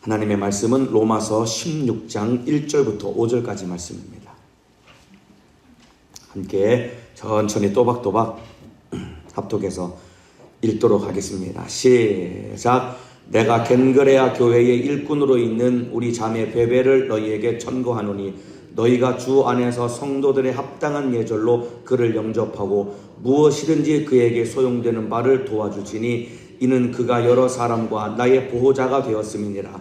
하나님의 말씀은 로마서 16장 1절부터 5절까지 말씀입니다. 함께 천천히 또박또박 합독해서 읽도록 하겠습니다. 시작. 내가 겐그레아 교회의 일꾼으로 있는 우리 자매 베베를 너희에게 천거하노니 너희가 주 안에서 성도들의 합당한 예절로 그를 영접하고 무엇이든지 그에게 소용되는 바를 도와주지니 이는 그가 여러 사람과 나의 보호자가 되었음이니라.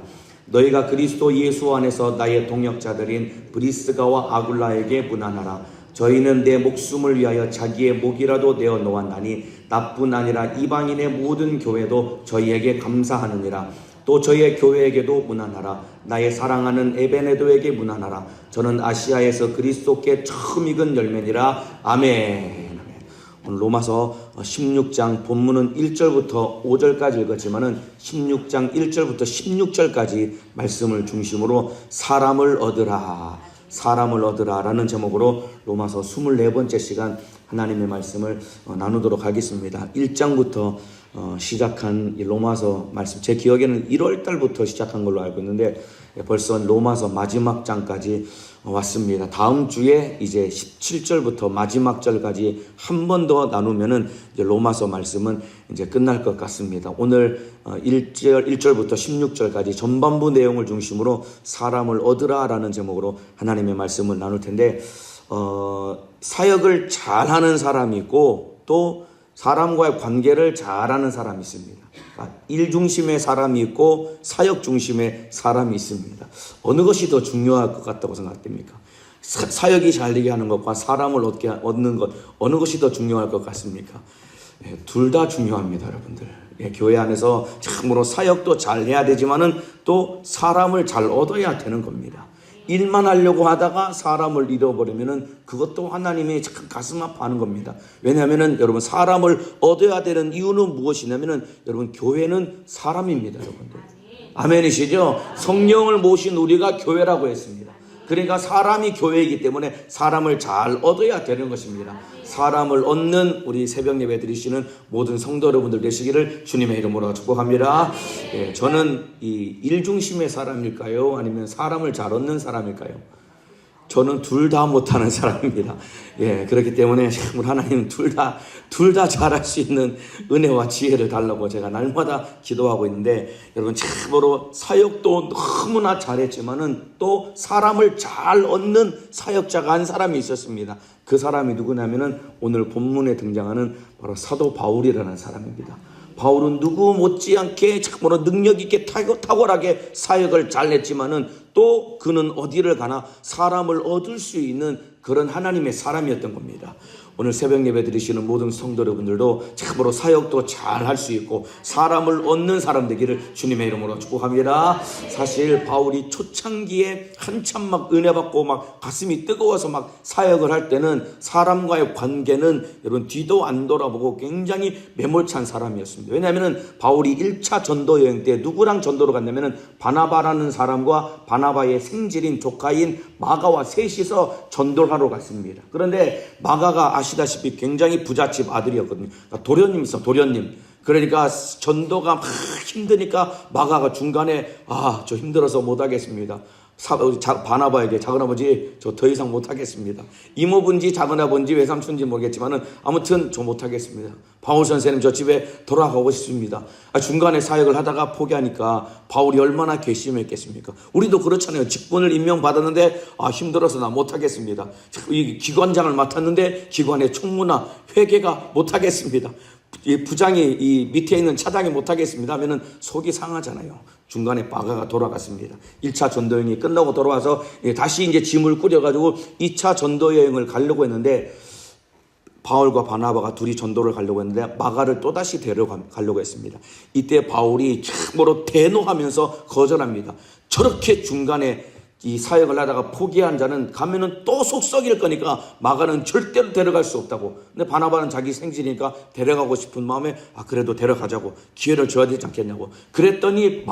너희가 그리스도 예수 안에서 나의 동역자들인 브리스가와 아굴라에게 문안하라. 저희는 내 목숨을 위하여 자기의 목이라도 내어 놓았나니 나뿐 아니라 이방인의 모든 교회도 저희에게 감사하느니라. 또 저희의 교회에게도 문안하라. 나의 사랑하는 에베네도에게 문안하라. 저는 아시아에서 그리스도께 처음 익은 열매니라. 아멘. 오늘 로마서 16장 본문은 1절부터 5절까지 읽었지만은 16장 1절부터 16절까지 말씀을 중심으로 사람을 얻으라 라는 제목으로 로마서 24번째 시간 하나님의 말씀을 나누도록 하겠습니다. 1장부터 시작한 이 로마서 말씀, 제 기억에는 1월 달부터 시작한 걸로 알고 있는데 벌써 로마서 마지막 장까지 왔습니다. 다음 주에 이제 17절부터 마지막 절까지 한 번 더 나누면은 이제 로마서 말씀은 이제 끝날 것 같습니다. 오늘 1절부터 16절까지 전반부 내용을 중심으로 사람을 얻으라라는 제목으로 하나님의 말씀을 나눌 텐데 사역을 잘하는 사람이 있고 또 사람과의 관계를 잘하는 사람이 있습니다. 일 중심의 사람이 있고 사역 중심의 사람이 있습니다. 어느 것이 더 중요할 것 같다고 생각됩니까? 사역이 잘 되게 하는 것과 사람을 얻는 것, 어느 것이 더 중요할 것 같습니까? 둘 다 중요합니다, 여러분들. 교회 안에서 참으로 사역도 잘 해야 되지만은 또 사람을 잘 얻어야 되는 겁니다. 일만 하려고 하다가 사람을 잃어버리면은 그것도 하나님이 참 가슴 아파하는 겁니다. 왜냐하면은 여러분 사람을 얻어야 되는 이유는 무엇이냐면은 여러분 교회는 사람입니다, 여러분들. 아멘이시죠? 성령을 모신 우리가 교회라고 했습니다. 그러니까 사람이 교회이기 때문에 사람을 잘 얻어야 되는 것입니다. 사람을 얻는 우리 새벽 예배 드리시는 모든 성도 여러분들 되시기를 주님의 이름으로 축복합니다. 저는 이 일 중심의 사람일까요? 아니면 사람을 잘 얻는 사람일까요? 저는 둘 다 못하는 사람입니다. 그렇기 때문에 우리 하나님 둘 다 잘할 수 있는 은혜와 지혜를 달라고 제가 날마다 기도하고 있는데 여러분 참으로 사역도 너무나 잘했지만은 또 사람을 잘 얻는 사역자가 한 사람이 있었습니다. 그 사람이 누구냐면은 오늘 본문에 등장하는 바로 사도 바울이라는 사람입니다. 바울은 누구 못지않게 참으로 능력 있게 탁월하게 사역을 잘했지만은 또 그는 어디를 가나 사람을 얻을 수 있는 그런 하나님의 사람이었던 겁니다. 오늘 새벽 예배 드리시는 모든 성도 여러분들도 참으로 사역도 잘 할 수 있고 사람을 얻는 사람 되기를 주님의 이름으로 축복합니다. 사실 바울이 초창기에 한참 막 은혜 받고 막 가슴이 뜨거워서 막 사역을 할 때는 사람과의 관계는 여러분 뒤도 안 돌아보고 굉장히 매몰찬 사람이었습니다. 왜냐하면 바울이 1차 전도 여행 때 누구랑 전도로 갔냐면 바나바라는 사람과 바나바의 생질인 조카인 마가와 셋이서 전도를 하러 갔습니다. 그런데 마가가 아시다시피 굉장히 부잣집 아들이었거든요. 그러니까 도련님 있어, 도련님. 그러니까 전도가 막 힘드니까 마가가 중간에 저 힘들어서 못하겠습니다. 바나바에게 작은아버지 저 더 이상 못하겠습니다. 이모분지 작은아버지 외삼촌인지 모르겠지만은 아무튼 저 못하겠습니다. 바울 선생님 저 집에 돌아가고 싶습니다. 중간에 사역을 하다가 포기하니까 바울이 얼마나 괘씸했겠습니까? 우리도 그렇잖아요. 직분을 임명받았는데 힘들어서 나 못하겠습니다. 이 기관장을 맡았는데 기관의 총무나 회계가 못하겠습니다. 이 부장이 이 밑에 있는 차장이 못하겠습니다 하면은 속이 상하잖아요. 중간에 마가가 돌아갔습니다. 1차 전도여행이 끝나고 돌아와서 다시 이제 짐을 꾸려가지고 2차 전도여행을 가려고 했는데 바울과 바나바가 둘이 전도를 가려고 했는데 마가를 또다시 데려가려고 했습니다. 이때 바울이 참으로 대노하면서 거절합니다. 저렇게 중간에 이 사역을 하다가 포기한 자는 가면은 또 속 썩일 거니까 마가는 절대로 데려갈 수 없다고. 근데 바나바는 자기 생질이니까 데려가고 싶은 마음에 그래도 데려가자고 기회를 줘야 되지 않겠냐고. 그랬더니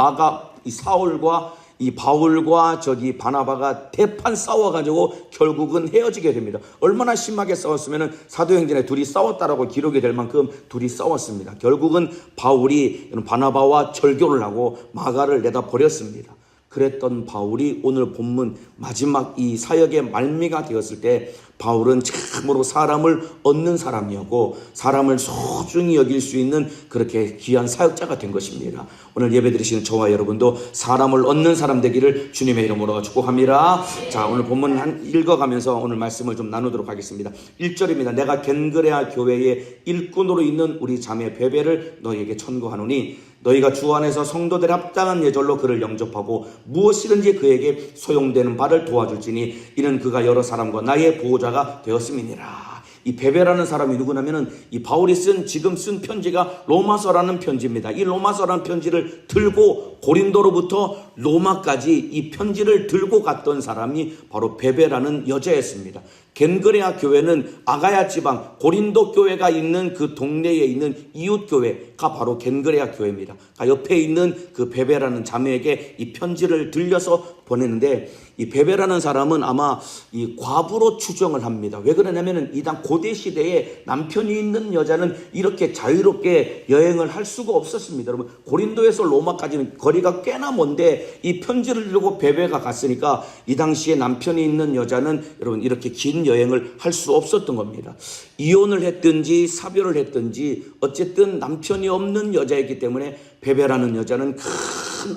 이 사울과 이 바울과 바나바가 대판 싸워가지고 결국은 헤어지게 됩니다. 얼마나 심하게 싸웠으면은 사도행전에 둘이 싸웠다라고 기록이 될 만큼 둘이 싸웠습니다. 결국은 바울이 바나바와 절교를 하고 마가를 내다 버렸습니다. 그랬던 바울이 오늘 본문 마지막 이 사역의 말미가 되었을 때 바울은 참으로 사람을 얻는 사람이었고 사람을 소중히 여길 수 있는 그렇게 귀한 사역자가 된 것입니다. 오늘 예배드리시는 저와 여러분도 사람을 얻는 사람 되기를 주님의 이름으로 축복합니다. 자, 오늘 본문 읽어가면서 오늘 말씀을 좀 나누도록 하겠습니다. 1절입니다. 내가 겐그레아 교회의 일꾼으로 있는 우리 자매 베베를 너희에게 천구하노니 너희가 주 안에서 성도들의 합당한 예절로 그를 영접하고 무엇이든지 그에게 소용되는 바를 도와줄지니 이는 그가 여러 사람과 나의 보호자가 되었음이니라. 이 베베라는 사람이 누구냐면은 이 바울이 지금 쓴 편지가 로마서라는 편지입니다. 이 로마서라는 편지를 들고 고린도로부터 로마까지 이 편지를 들고 갔던 사람이 바로 베베라는 여자였습니다. 겐그레아 교회는 아가야 지방 고린도 교회가 있는 그 동네에 있는 이웃 교회가 바로 겐그레아 교회입니다. 옆에 있는 그 베베라는 자매에게 이 편지를 들려서 보냈는데 이 베베라는 사람은 아마 이 과부로 추정을 합니다. 왜 그러냐면은 이당 고대 시대에 남편이 있는 여자는 이렇게 자유롭게 여행을 할 수가 없었습니다. 여러분, 고린도에서 로마까지는 거리가 꽤나 먼데 이 편지를 들고 베베가 갔으니까 이 당시에 남편이 있는 여자는 여러분 이렇게 긴 여행을 할 수 없었던 겁니다. 이혼을 했든지 사별을 했든지 어쨌든 남편이 없는 여자이기 때문에 베베라는 여자는 큰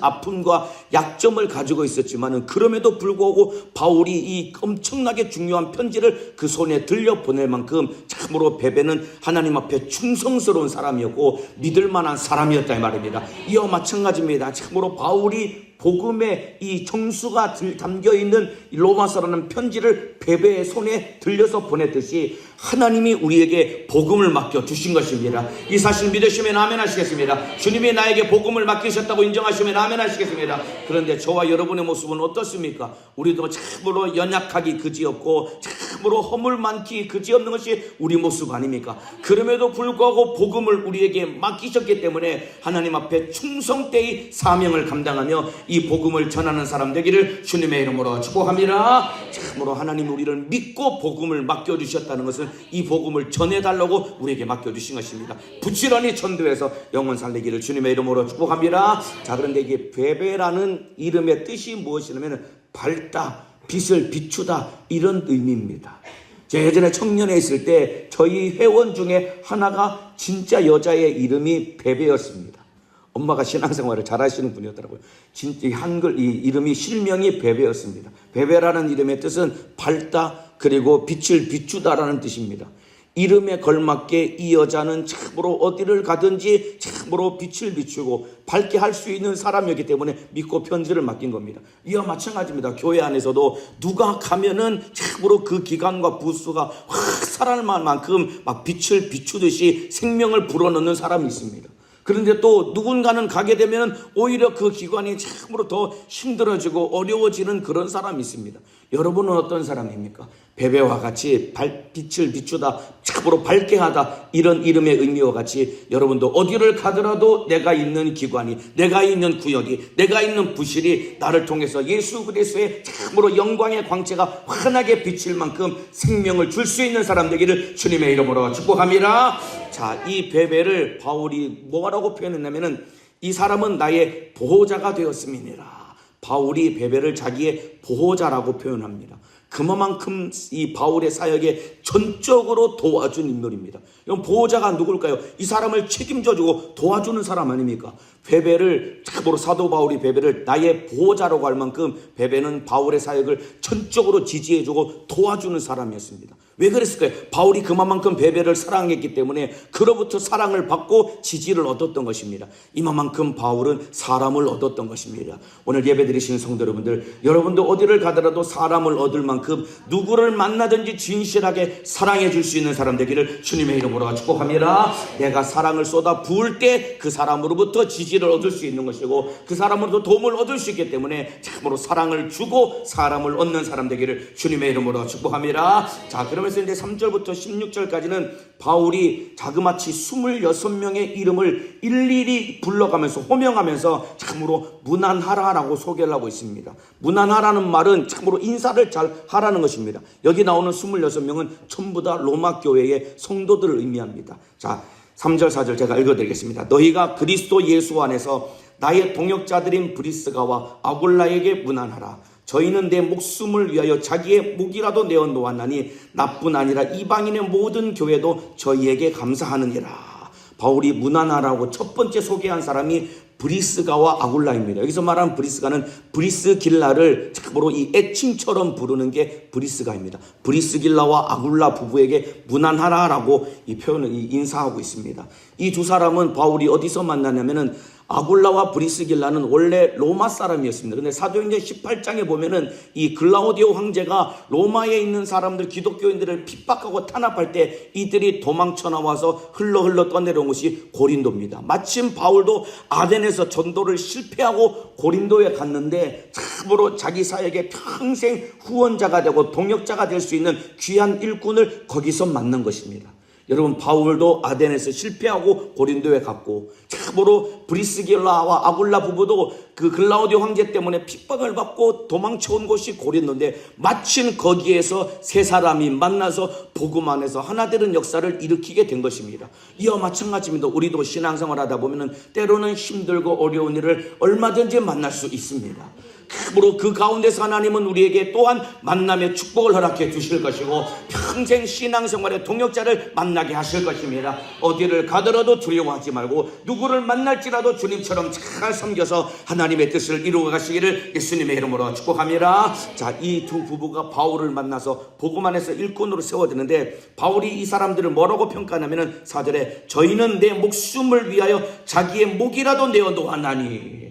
아픔과 약점을 가지고 있었지만 그럼에도 불구하고 바울이 이 엄청나게 중요한 편지를 그 손에 들려보낼 만큼 참으로 베베는 하나님 앞에 충성스러운 사람이었고 믿을 만한 사람이었다 이 말입니다. 이와 마찬가지입니다. 참으로 바울이 복음의 이 정수가 담겨있는 로마서라는 편지를 베베의 손에 들려서 보냈듯이 하나님이 우리에게 복음을 맡겨주신 것입니다. 이 사실 믿으시면 아멘 하시겠습니다. 주님이 나에게 복음을 맡기셨다고 인정하시면 아멘 하시겠습니다. 그런데 저와 여러분의 모습은 어떻습니까? 우리도 참으로 연약하기 그지없고 참으로 허물 많기 그지없는 것이 우리 모습 아닙니까? 그럼에도 불구하고 복음을 우리에게 맡기셨기 때문에 하나님 앞에 충성되이 사명을 감당하며 이 복음을 전하는 사람 되기를 주님의 이름으로 축복합니다. 참으로 하나님 우리를 믿고 복음을 맡겨주셨다는 것은 이 복음을 전해달라고 우리에게 맡겨주신 것입니다. 부지런히 전도해서 영혼 살리기를 주님의 이름으로 축복합니다. 자, 그런데 이게 베베라는 이름의 뜻이 무엇이냐면 밝다, 빛을 비추다 이런 의미입니다. 제가 예전에 청년에 있을 때 저희 회원 중에 하나가 진짜 여자의 이름이 베베였습니다. 엄마가 신앙생활을 잘 하시는 분이었더라고요. 진짜 한글 이 이름이 실명이 베베였습니다. 베베라는 이름의 뜻은 밝다 그리고 빛을 비추다라는 뜻입니다. 이름에 걸맞게 이 여자는 참으로 어디를 가든지 참으로 빛을 비추고 밝게 할 수 있는 사람이었기 때문에 믿고 편지를 맡긴 겁니다. 이와 마찬가지입니다. 교회 안에서도 누가 가면은 참으로 그 기관과 부수가 확 살아날 만큼 막 빛을 비추듯이 생명을 불어넣는 사람이 있습니다. 그런데 또 누군가는 가게 되면 오히려 그 기관이 참으로 더 힘들어지고 어려워지는 그런 사람이 있습니다. 여러분은 어떤 사람입니까? 베베와 같이 빛을 비추다, 참으로 밝게 하다 이런 이름의 의미와 같이 여러분도 어디를 가더라도 내가 있는 기관이, 내가 있는 구역이, 내가 있는 부실이 나를 통해서 예수 그리스도의 참으로 영광의 광채가 환하게 비칠 만큼 생명을 줄 수 있는 사람 되기를 주님의 이름으로 축복합니다. 자, 이 베베를 바울이 뭐라고 표현했냐면은 이 사람은 나의 보호자가 되었음이니라. 바울이 베베를 자기의 보호자라고 표현합니다. 그만큼 이 바울의 사역에 전적으로 도와준 인물입니다. 이건 보호자가 누굴까요? 이 사람을 책임져주고 도와주는 사람 아닙니까? 베베를 참으로 사도 바울이 베베를 나의 보호자라고 할 만큼 베베는 바울의 사역을 전적으로 지지해주고 도와주는 사람이었습니다. 왜 그랬을까요? 바울이 그만큼 베베를 사랑했기 때문에 그로부터 사랑을 받고 지지를 얻었던 것입니다. 이만큼 바울은 사람을 얻었던 것입니다. 오늘 예배드리시는 성도 여러분들, 여러분도 어디를 가더라도 사람을 얻을 만큼 누구를 만나든지 진실하게 사랑해 줄 수 있는 사람 되기를 주님의 이름으로 축복합니다. 내가 사랑을 쏟아 부을 때 그 사람으로부터 지지를 얻을 수 있는 것이고 그 사람으로부터 도움을 얻을 수 있기 때문에 참으로 사랑을 주고 사람을 얻는 사람 되기를 주님의 이름으로 축복합니다. 자, 그러면서 이제 3절부터 16절까지는 바울이 자그마치 26명의 이름을 일일이 불러가면서 호명하면서 참으로 무난하라라고 소개를 하고 있습니다. 무난하라는 말은 참으로 인사를 잘 하라는 것입니다. 여기 나오는 26명은 전부 다 로마 교회의 성도들을 의미합니다. 자, 3절 4절 제가 읽어드리겠습니다. 너희가 그리스도 예수 안에서 나의 동역자들인 브리스가와 아굴라에게 문안하라. 저희는 내 목숨을 위하여 자기의 목이라도 내어 놓았나니 나뿐 아니라 이방인의 모든 교회도 저희에게 감사하느니라. 바울이 문안하라고 첫 번째 소개한 사람이 브리스가와 아굴라입니다. 여기서 말하는 브리스가는 브리스길라를 참고로 이 애칭처럼 부르는 게 브리스가입니다. 브리스길라와 아굴라 부부에게 문안하라라고 이 표현을 인사하고 있습니다. 이 두 사람은 바울이 어디서 만나냐면은 아굴라와 브리스길라는 원래 로마 사람이었습니다. 근데 사도행전 18장에 보면은 이 글라우디오 황제가 로마에 있는 사람들, 기독교인들을 핍박하고 탄압할 때 이들이 도망쳐 나와서 흘러 떠내려온 곳이 고린도입니다. 마침 바울도 아덴에서 전도를 실패하고 고린도에 갔는데 참으로 자기 사역의 평생 후원자가 되고 동역자가 될 수 있는 귀한 일꾼을 거기서 만난 것입니다. 여러분, 바울도 아덴에서 실패하고 고린도에 갔고, 참으로 브리스길라와 아굴라 부부도 그 글라우디오 황제 때문에 핍박을 받고 도망쳐온 곳이 고린도인데 마침 거기에서 세 사람이 만나서 복음 안에서 하나 되는 역사를 일으키게 된 것입니다. 이와 마찬가지입니다. 우리도 신앙생활 하다 보면은 때로는 힘들고 어려운 일을 얼마든지 만날 수 있습니다. 참으로 그 가운데서 하나님은 우리에게 또한 만남의 축복을 허락해 주실 것이고 평생 신앙생활의 동역자를 만나게 하실 것입니다. 어디를 가더라도 두려워하지 말고 누구를 만날지라도 주님처럼 잘 섬겨서 하나님의 뜻을 이루어 가시기를 예수님의 이름으로 축복합니다. 자, 이 두 부부가 바울을 만나서 복음 안에서 일꾼으로 세워지는데 바울이 이 사람들을 뭐라고 평가하냐면은 4절에 저희는 내 목숨을 위하여 자기의 목이라도 내어 놓았나니,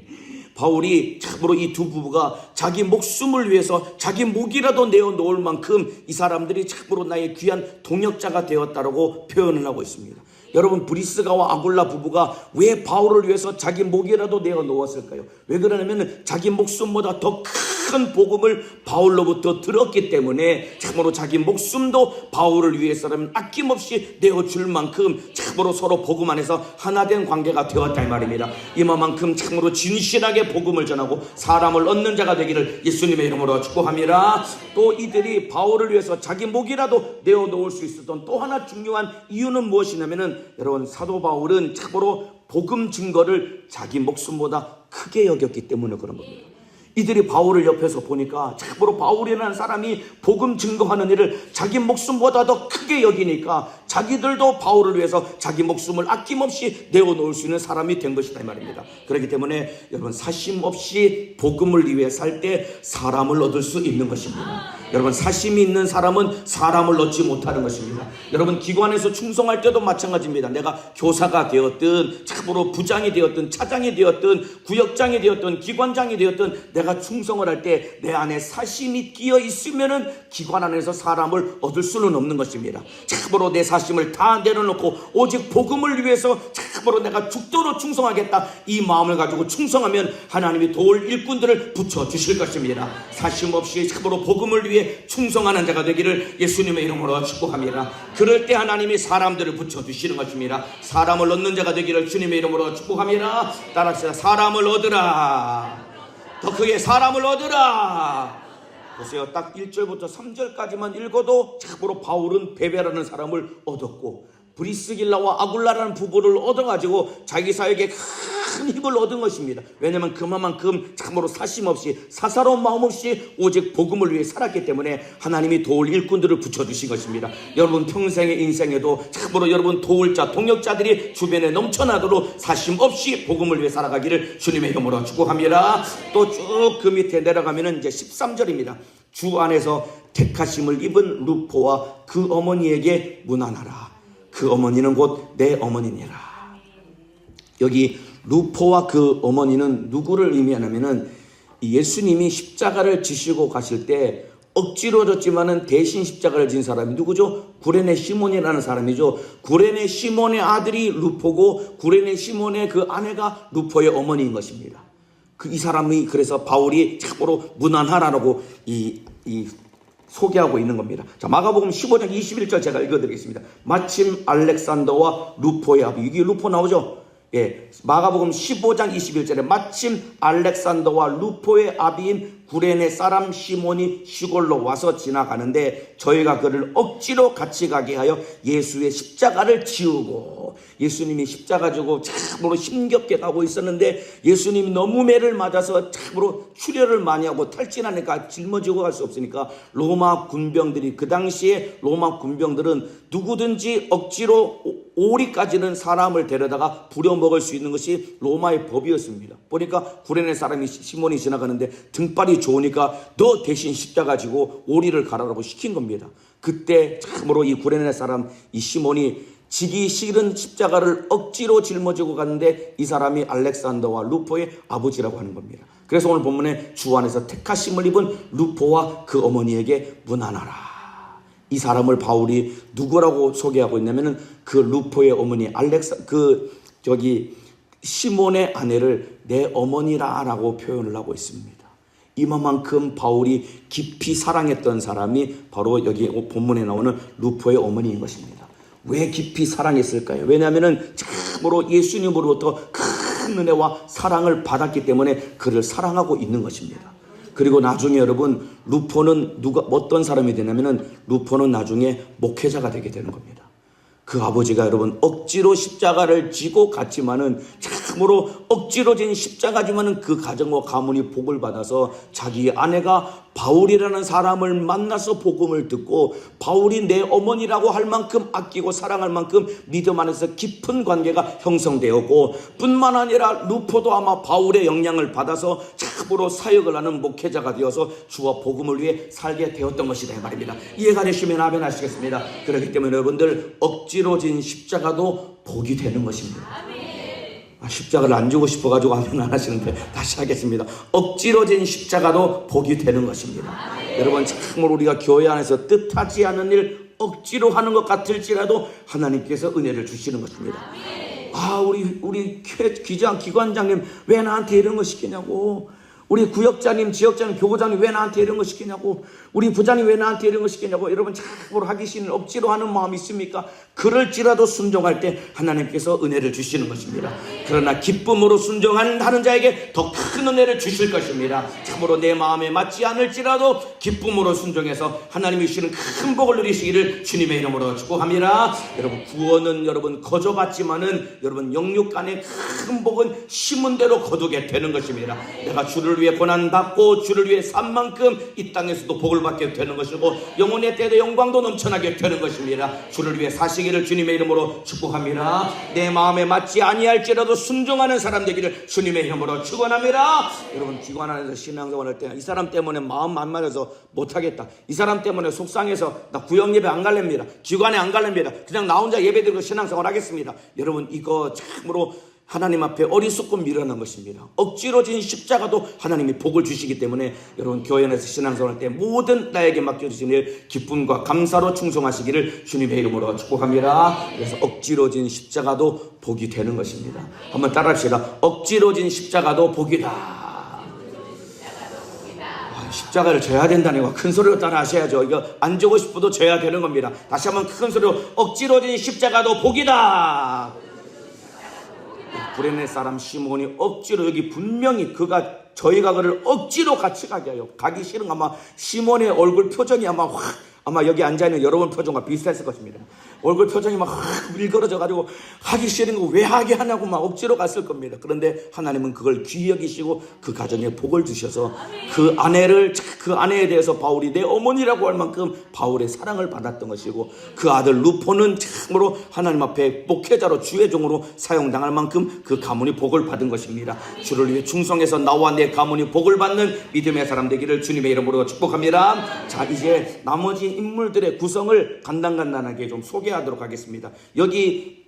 바울이 참으로 이 두 부부가 자기 목숨을 위해서 자기 목이라도 내어 놓을 만큼 이 사람들이 참으로 나의 귀한 동역자가 되었다라고 표현을 하고 있습니다. 여러분, 브리스가와 아굴라 부부가 왜 바울을 위해서 자기 목이라도 내어 놓았을까요? 왜 그러냐면 자기 목숨보다 더 큰 복음을 바울로부터 들었기 때문에 참으로 자기 목숨도 바울을 위해서라면 아낌없이 내어줄 만큼 참으로 서로 복음 안에서 하나된 관계가 되었다 이 말입니다. 이만큼 참으로 진실하게 복음을 전하고 사람을 얻는 자가 되기를 예수님의 이름으로 축복합니다. 또 이들이 바울을 위해서 자기 목이라도 내어놓을 수 있었던 또 하나 중요한 이유는 무엇이냐면은 여러분, 사도 바울은 참으로 복음 증거를 자기 목숨보다 크게 여겼기 때문에 그런 겁니다. 이들이 바울을 옆에서 보니까 참으로 바울이라는 사람이 복음 증거하는 일을 자기 목숨보다 더 크게 여기니까 자기들도 바울을 위해서 자기 목숨을 아낌없이 내어놓을 수 있는 사람이 된 것이다 이 말입니다. 그렇기 때문에 여러분, 사심 없이 복음을 위해 살 때 사람을 얻을 수 있는 것입니다. 여러분, 사심이 있는 사람은 사람을 얻지 못하는 것입니다. 여러분, 기관에서 충성할 때도 마찬가지입니다. 내가 교사가 되었든 참으로 부장이 되었든 차장이 되었든 구역장이 되었든 기관장이 되었든 내가 충성을 할 때 내 안에 사심이 끼어 있으면은 기관 안에서 사람을 얻을 수는 없는 것입니다. 참으로 내 사심을 다 내려놓고 오직 복음을 위해서 참으로 내가 죽도록 충성하겠다 이 마음을 가지고 충성하면 하나님이 도울 일꾼들을 붙여주실 것입니다. 사심 없이 참으로 복음을 위해 충성하는 자가 되기를 예수님의 이름으로 축복합니다. 그럴 때 하나님이 사람들을 붙여주시는 것입니다. 사람을 얻는 자가 되기를 주님의 이름으로 축복합니다. 따라합시다. 사람을 얻으라. 더 크게 사람을 얻으라. 보세요. 딱 1절부터 3절까지만 읽어도 참으로 바울은 베베라는 사람을 얻었고 브리스길라와 아굴라라는 부부를 얻어가지고 자기 사역에 큰 힘을 얻은 것입니다. 왜냐하면 그만큼 참으로 사심 없이 사사로운 마음 없이 오직 복음을 위해 살았기 때문에 하나님이 도울 일꾼들을 붙여주신 것입니다. 여러분, 평생의 인생에도 참으로 여러분 도울 자, 동역자들이 주변에 넘쳐나도록 사심 없이 복음을 위해 살아가기를 주님의 이름으로 축복합니다. 또 쭉 그 밑에 내려가면은 이제 13절입니다. 주 안에서 택하심을 입은 루포와 그 어머니에게 문안하라. 그 어머니는 곧 내 어머니니라. 여기 루포와 그 어머니는 누구를 의미하냐면은 예수님이 십자가를 지시고 가실 때 억지로 졌지만은 대신 십자가를 진 사람이 누구죠? 구레네 시몬이라는 사람이죠. 구레네 시몬의 아들이 루포고 구레네 시몬의 그 아내가 루포의 어머니인 것입니다. 이 사람이 그래서 바울이 참으로 문안하라고 소개하고 있는 겁니다. 자, 마가복음 15장 21절 제가 읽어드리겠습니다. 마침 알렉산더와 루포의 아비, 이게 루포 나오죠? 마가복음 15장 21절에 마침 알렉산더와 루포의 아비인 구레네 사람 시몬이 시골로 와서 지나가는데 저희가 그를 억지로 같이 가게 하여 예수의 십자가를 지우고, 예수님이 십자가 지고 참으로 힘겹게 가고 있었는데 예수님이 너무 매를 맞아서 참으로 출혈을 많이 하고 탈진하니까 짊어지고 갈 수 없으니까 로마 군병들이, 그 당시에 로마 군병들은 누구든지 억지로 오리까지는 사람을 데려다가 부려먹을 수 있는 것이 로마의 법이었습니다. 보니까 구레네 사람이 시몬이 지나가는데 등발이 좋으니까 너 대신 십자가 지고 오리를 가라라고 시킨 겁니다. 그때 참으로 이 구레네 사람 이 시몬이 지기 싫은 십자가를 억지로 짊어지고 갔는데 이 사람이 알렉산더와 루포의 아버지라고 하는 겁니다. 그래서 오늘 본문에 주 안에서 택하심을 입은 루포와 그 어머니에게 문안하라. 이 사람을 바울이 누구라고 소개하고 있냐면은 그 루포의 어머니 시몬의 아내를 내 어머니라라고 표현을 하고 있습니다. 이만큼 바울이 깊이 사랑했던 사람이 바로 여기 본문에 나오는 루포의 어머니인 것입니다. 왜 깊이 사랑했을까요? 왜냐하면은 참으로 예수님으로부터 큰 은혜와 사랑을 받았기 때문에 그를 사랑하고 있는 것입니다. 그리고 나중에 여러분, 루포는 어떤 사람이 되냐면은 루포는 나중에 목회자가 되게 되는 겁니다. 그 아버지가 여러분 억지로 십자가를 지고 갔지만은, 참으로 억지로 진 십자가지만은 그 가정과 가문이 복을 받아서 자기 아내가 바울이라는 사람을 만나서 복음을 듣고 바울이 내 어머니라고 할 만큼 아끼고 사랑할 만큼 믿음 안에서 깊은 관계가 형성되었고, 뿐만 아니라 루포도 아마 바울의 영향을 받아서 참으로 사역을 하는 목회자가 되어서 주와 복음을 위해 살게 되었던 것이다 이 말입니다. 이해가 되시면 아멘 하시겠습니다. 그렇기 때문에 여러분들, 억지로 진 십자가도 복이 되는 것입니다. 십자가를 안 주고 싶어가지고 아멘 안 하시는데 다시 하겠습니다. 억지로 진 십자가도 복이 되는 것입니다. 여러분, 참으로 우리가 교회 안에서 뜻하지 않은 일 억지로 하는 것 같을지라도 하나님께서 은혜를 주시는 것입니다. 우리 기관장님 왜 나한테 이런 거 시키냐고, 우리 구역장님, 지역장님, 교구장님 왜 나한테 이런 거 시키냐고, 우리 부장님 왜 나한테 이런 거 시키냐고. 여러분, 참으로 하기 싫은 억지로 하는 마음이 있습니까? 그럴지라도 순종할 때 하나님께서 은혜를 주시는 것입니다. 그러나 기쁨으로 순종하는 자에게 더 큰 은혜를 주실 것입니다. 참으로 내 마음에 맞지 않을지라도 기쁨으로 순종해서 하나님이 주시는 큰 복을 누리시기를 주님의 이름으로 축복합니다. 여러분, 구원은 여러분 거저받지만은 여러분 영육간의 큰 복은 심은 대로 거두게 되는 것입니다. 내가 주를 위해 고난 받고 주를 위해 산 만큼 이 땅에서도 복을 받게 되는 것이고 영혼의 때도 영광도 넘쳐나게 되는 것입니다. 주를 위해 사시기를 주님의 이름으로 축복합니다. 내 마음에 맞지 아니할지라도 순종하는 사람 되기를 주님의 이름으로 축원합니다. 여러분, 기관 안에서 신앙생활 할 때 이 사람 때문에 마음 안 맞아서 못하겠다, 이 사람 때문에 속상해서 나 구역 예배 안 갈랍니다, 기관에 안 갈랍니다, 그냥 나 혼자 예배 드리고 신앙생활 하겠습니다. 여러분, 이거 참으로 하나님 앞에 어리석고 미련한 것입니다. 억지로 진 십자가도 하나님이 복을 주시기 때문에 여러분, 교회 안에서 신앙생활 할 때 모든 나에게 맡겨주신 일 기쁨과 감사로 충성하시기를 주님의 이름으로 축복합니다. 그래서 억지로 진 십자가도 복이 되는 것입니다. 한번 따라합시다. 억지로 진 십자가도 복이다. 십자가를 져야 된다는 거 큰 소리로 따라 하셔야죠. 이거 안 지고 싶어도 져야 되는 겁니다. 다시 한번 큰 소리로, 억지로 진 십자가도 복이다. 구레네 사람 시몬이 억지로, 여기 분명히 저희가 그를 억지로 같이 가게 해요. 가기 싫은, 아마 시몬의 얼굴 표정이 아마 여기 앉아있는 여러분 표정과 비슷했을 것입니다. 얼굴 표정이 막 일그러져가지고 하기 싫은 거 왜 하게 하냐고 막 억지로 갔을 겁니다. 그런데 하나님은 그걸 귀히 여기시고 그 가정에 복을 주셔서 그 아내에 대해서 바울이 내 어머니라고 할 만큼 바울의 사랑을 받았던 것이고, 그 아들 루포는 참으로 하나님 앞에 목회자로 주의 종으로 사용당할 만큼 그 가문이 복을 받은 것입니다. 주를 위해 충성해서 나와 내 가문이 복을 받는 믿음의 사람 되기를 주님의 이름으로 축복합니다. 자, 이제 나머지 인물들의 구성을 간단하게 좀 소개하도록 하겠습니다. 여기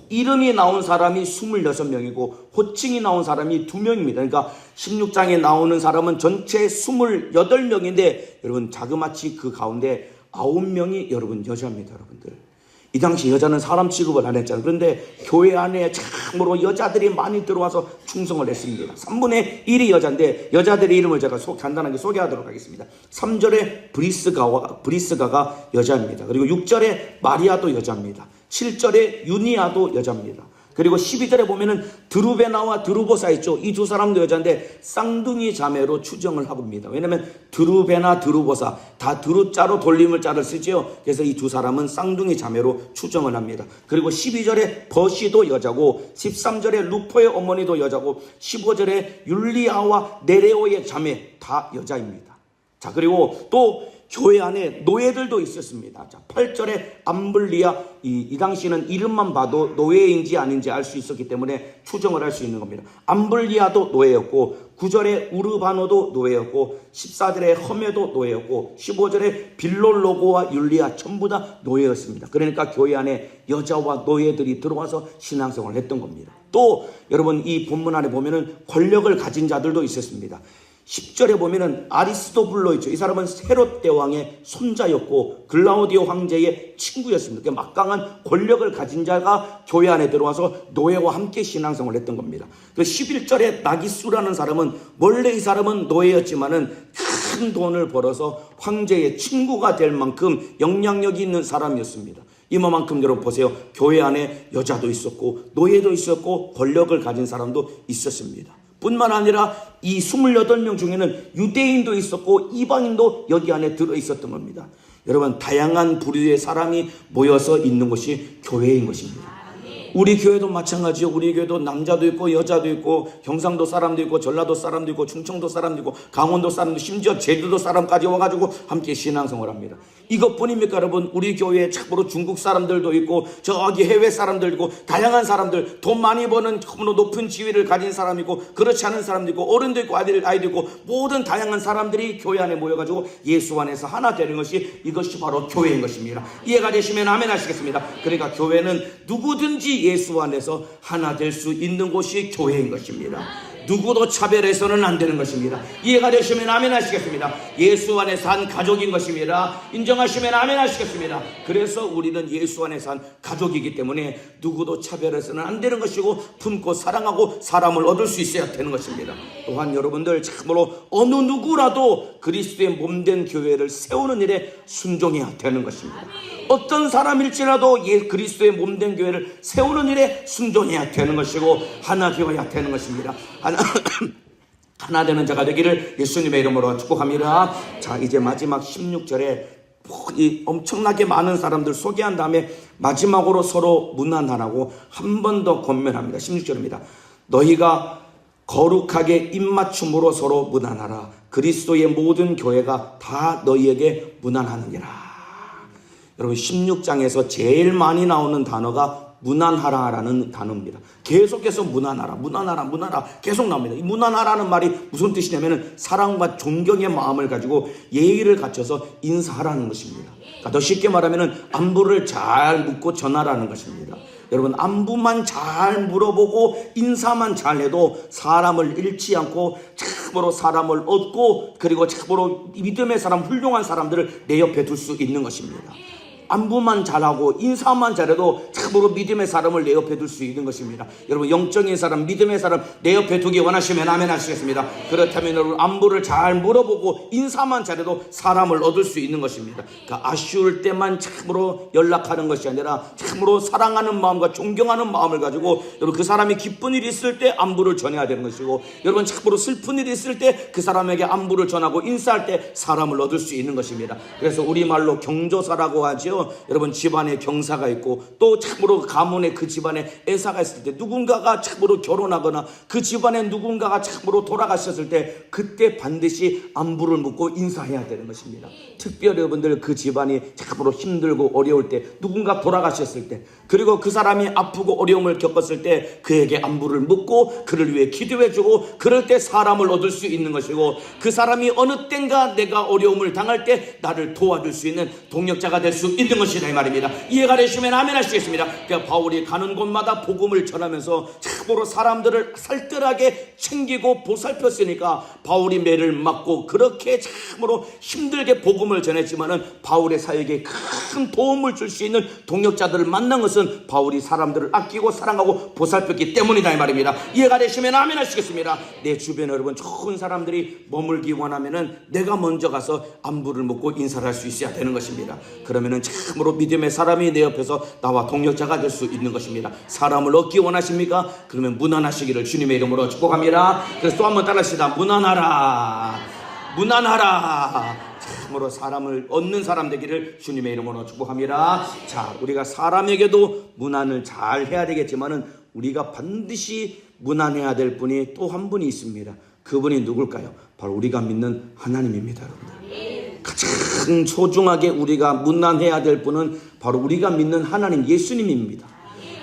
이름이 나온 사람이 26명이고 호칭이 나온 사람이 2명입니다. 그러니까 16장에 나오는 사람은 전체 28명인데 여러분, 자그마치 그 가운데 9명이 여러분 여자입니다. 여러분들, 이 당시 여자는 사람 취급을 안 했잖아요. 그런데 교회 안에 참으로 여자들이 많이 들어와서 충성을 했습니다. 3분의 1이 여자인데 여자들의 이름을 제가 간단하게 소개하도록 하겠습니다. 3절에 브리스가가 여자입니다. 그리고 6절에 마리아도 여자입니다. 7절에 유니아도 여자입니다. 그리고 12절에 보면은 드루베나와 드루보사 있죠. 이 두 사람도 여자인데 쌍둥이 자매로 추정을 하고 있습니다. 왜냐하면 드루베나 드루보사 다 드루자로 돌림을 자를 쓰지요. 그래서 이 두 사람은 쌍둥이 자매로 추정을 합니다. 그리고 12절에 버시도 여자고 13절에 루포의 어머니도 여자고 15절에 율리아와 네레오의 자매 다 여자입니다. 자, 그리고 또 교회 안에 노예들도 있었습니다. 자, 8절에 암블리아, 이 당시는 이름만 봐도 노예인지 아닌지 알 수 있었기 때문에 추정을 할 수 있는 겁니다. 암블리아도 노예였고 9절에 우르바노도 노예였고 14절에 험에도 노예였고 15절에 빌롤로고와 율리아 전부 다 노예였습니다. 그러니까 교회 안에 여자와 노예들이 들어와서 신앙생활을 했던 겁니다. 또 여러분 이 본문 안에 보면은 권력을 가진 자들도 있었습니다. 10절에 보면은 아리스토블로 있죠. 이 사람은 헤롯 대왕의 손자였고 글라우디오 황제의 친구였습니다. 그러니까 막강한 권력을 가진 자가 교회 안에 들어와서 노예와 함께 신앙생활을 했던 겁니다. 그 11절에 나기수라는 사람은 원래 이 사람은 노예였지만은 큰 돈을 벌어서 황제의 친구가 될 만큼 영향력이 있는 사람이었습니다. 이만큼 여러분 보세요. 교회 안에 여자도 있었고 노예도 있었고 권력을 가진 사람도 있었습니다. 뿐만 아니라 이 28명 중에는 유대인도 있었고 이방인도 여기 안에 들어있었던 겁니다. 여러분 다양한 부류의 사람이 모여서 있는 곳이 교회인 것입니다. 우리 교회도 마찬가지요. 우리 교회도 남자도 있고 여자도 있고 경상도 사람도 있고 전라도 사람도 있고 충청도 사람도 있고 강원도 사람도 심지어 제주도 사람까지 와가지고 함께 신앙생활합니다. 이것뿐입니까 여러분? 우리 교회에 참으로 중국 사람들도 있고 저기 해외 사람들도 있고 다양한 사람들, 돈 많이 버는 너무나 높은 지위를 가진 사람이 있고 그렇지 않은 사람도 있고 어른도 있고 아이도 있고 모든 다양한 사람들이 교회 안에 모여가지고 예수 안에서 하나 되는 것이 이것이 바로 교회인 것입니다. 이해가 되시면 아멘 하시겠습니다. 그러니까 교회는 누구든지 예수 안에서 하나 될 수 있는 곳이 교회인 것입니다. 누구도 차별해서는 안 되는 것입니다. 이해가 되시면 아멘 하시겠습니다. 예수 안에서 한 가족인 것입니다. 인정하시면 아멘 하시겠습니다. 그래서 우리는 예수 안에서 한 가족이기 때문에 누구도 차별해서는 안 되는 것이고 품고 사랑하고 사람을 얻을 수 있어야 되는 것입니다. 또한 여러분들 참으로 어느 누구라도 그리스도의 몸된 교회를 세우는 일에 순종해야 되는 것입니다. 어떤 사람일지라도 그리스도의 몸된 교회를 세우는 일에 순종해야 되는 것이고 하나 되어야 되는 것입니다. 하나 되는 자가 되기를 예수님의 이름으로 축복합니다. 자, 이제 마지막 16절에 이 엄청나게 많은 사람들 소개한 다음에 마지막으로 서로 문안하라고 한 번 더 권면합니다. 16절입니다. 너희가 거룩하게 입맞춤으로 서로 문안하라. 그리스도의 모든 교회가 다 너희에게 문안하느니라. 여러분 16장에서 제일 많이 나오는 단어가 문안하라라는 단어입니다. 계속해서 문안하라 계속 나옵니다. 이 문안하라는 말이 무슨 뜻이냐면 사랑과 존경의 마음을 가지고 예의를 갖춰서 인사하라는 것입니다. 그러니까 더 쉽게 말하면 안부를 잘 묻고 전하라는 것입니다. 여러분 안부만 잘 물어보고 인사만 잘해도 사람을 잃지 않고 참으로 사람을 얻고 그리고 참으로 믿음의 사람 훌륭한 사람들을 내 옆에 둘 수 있는 것입니다. 안부만 잘하고 인사만 잘해도 참으로 믿음의 사람을 내 옆에 둘 수 있는 것입니다. 여러분 영적인 사람 믿음의 사람 내 옆에 두기 원하시면 아멘 하시겠습니다. 그렇다면 여러분 안부를 잘 물어보고 인사만 잘해도 사람을 얻을 수 있는 것입니다. 그러니까 아쉬울 때만 참으로 연락하는 것이 아니라 참으로 사랑하는 마음과 존경하는 마음을 가지고 여러분 그 사람이 기쁜 일이 있을 때 안부를 전해야 되는 것이고 여러분 참으로 슬픈 일이 있을 때 그 사람에게 안부를 전하고 인사할 때 사람을 얻을 수 있는 것입니다. 그래서 우리말로 경조사라고 하죠. 여러분 집안에 경사가 있고 또 참으로 가문에 그 집안에 애사가 있을 때 누군가가 참으로 결혼하거나 그 집안에 누군가가 참으로 돌아가셨을 때 그때 반드시 안부를 묻고 인사해야 되는 것입니다. 특별히 여러분들 그 집안이 참으로 힘들고 어려울 때 누군가 돌아가셨을 때 그리고 그 사람이 아프고 어려움을 겪었을 때 그에게 안부를 묻고 그를 위해 기도해주고 그럴 때 사람을 얻을 수 있는 것이고 그 사람이 어느 땐가 내가 어려움을 당할 때 나를 도와줄 수 있는 동력자가 될 수 있는 것이다 이 말입니다. 이해가 되시면 아멘 하시겠습니다. 그러니까 바울이 가는 곳마다 복음을 전하면서 참으로 사람들을 살뜰하게 챙기고 보살폈으니까 바울이 매를 맞고 그렇게 참으로 힘들게 복음을 전했지만은 바울의 사역에 큰 도움을 줄 수 있는 동력자들을 만난 것은 바울이 사람들을 아끼고 사랑하고 보살폈기 때문이다 이 말입니다. 이해가 되시면 아멘 하시겠습니다. 내 주변에 여러분 좋은 사람들이 머물기 원하면은 내가 먼저 가서 안부를 묻고 인사를 할 수 있어야 되는 것입니다. 그러면은 참 참으로 믿음의 사람이 내 옆에서 나와 동역자가 될 수 있는 것입니다. 사람을 얻기 원하십니까? 그러면 무난하시기를 주님의 이름으로 축복합니다. 그래서 또 한번 따라합시다. 무난하라. 무난하라. 참으로 사람을 얻는 사람 되기를 주님의 이름으로 축복합니다. 자, 우리가 사람에게도 무난을 잘 해야 되겠지만은 우리가 반드시 무난해야 될 분이 또 한 분이 있습니다. 그분이 누굴까요? 바로 우리가 믿는 하나님입니다, 여러분들. 가장 소중하게 우리가 무난해야 될 분은 바로 우리가 믿는 하나님, 예수님입니다.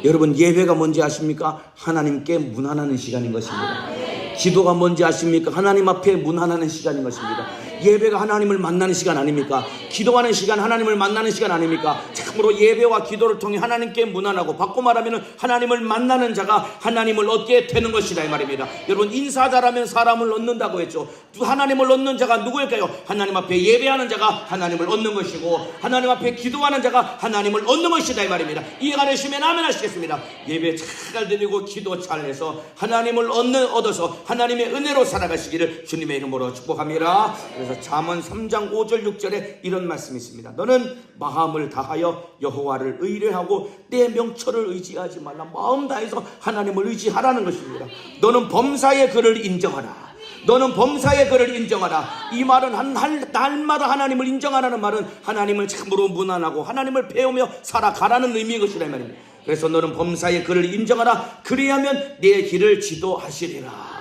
여러분, 예배가 뭔지 아십니까? 하나님께 문안하는 시간인 것입니다. 기도가 뭔지 아십니까? 하나님 앞에 문안하는 시간인 것입니다. 예배가 하나님을 만나는 시간 아닙니까? 기도하는 시간, 하나님을 만나는 시간 아닙니까? 참으로 예배와 기도를 통해 하나님께 문안하고, 바꿔 말하면 하나님을 만나는 자가 하나님을 얻게 되는 것이다 이 말입니다. 여러분, 인사자라면 사람을 얻는다고 했죠. 하나님을 얻는 자가 누구일까요? 하나님 앞에 예배하는 자가 하나님을 얻는 것이고, 하나님 앞에 기도하는 자가 하나님을 얻는 것이다 이 말입니다. 이해가 되시면 아멘 하시겠습니다. 예배 잘 드리고 기도 잘해서 하나님을 얻어서 하나님의 은혜로 살아가시기를 주님의 이름으로 축복합니다. 그래서 잠언 3장 5절 6절에 이런 말씀이 있습니다. 너는 마음을 다하여 여호와를 의뢰하고 내 명철을 의지하지 말라. 마음 다해서 하나님을 의지하라는 것입니다. 너는 범사의 그를 인정하라. 너는 범사의 그를 인정하라. 이 말은 날마다 하나님을 인정하라는 말은 하나님을 참으로 무난하고 하나님을 배우며 살아가라는 의미인 것이라 말입니다. 그래서 너는 범사의 그를 인정하라. 그리하면 내 길을 지도하시리라.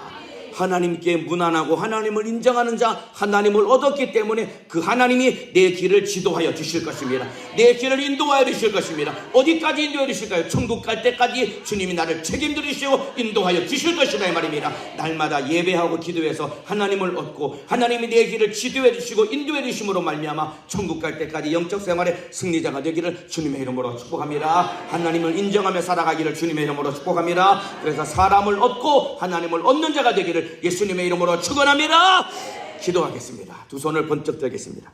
하나님께 무난하고 하나님을 인정하는 자, 하나님을 얻었기 때문에 그 하나님이 내 길을 지도하여 주실 것입니다. 내 길을 인도하여 주실 것입니다. 어디까지 인도하여 주실까요? 천국 갈 때까지 주님이 나를 책임지시고 인도하여 주실 것이다 이 말입니다. 날마다 예배하고 기도해서 하나님을 얻고 하나님이 내 길을 지도해 주시고 인도해 주심으로 말미암아 천국 갈 때까지 영적 생활의 승리자가 되기를 주님의 이름으로 축복합니다. 하나님을 인정하며 살아가기를 주님의 이름으로 축복합니다. 그래서 사람을 얻고 하나님을 얻는 자가 되기를 예수님의 이름으로 축원합니다. 기도하겠습니다. 두 손을 번쩍 들겠습니다.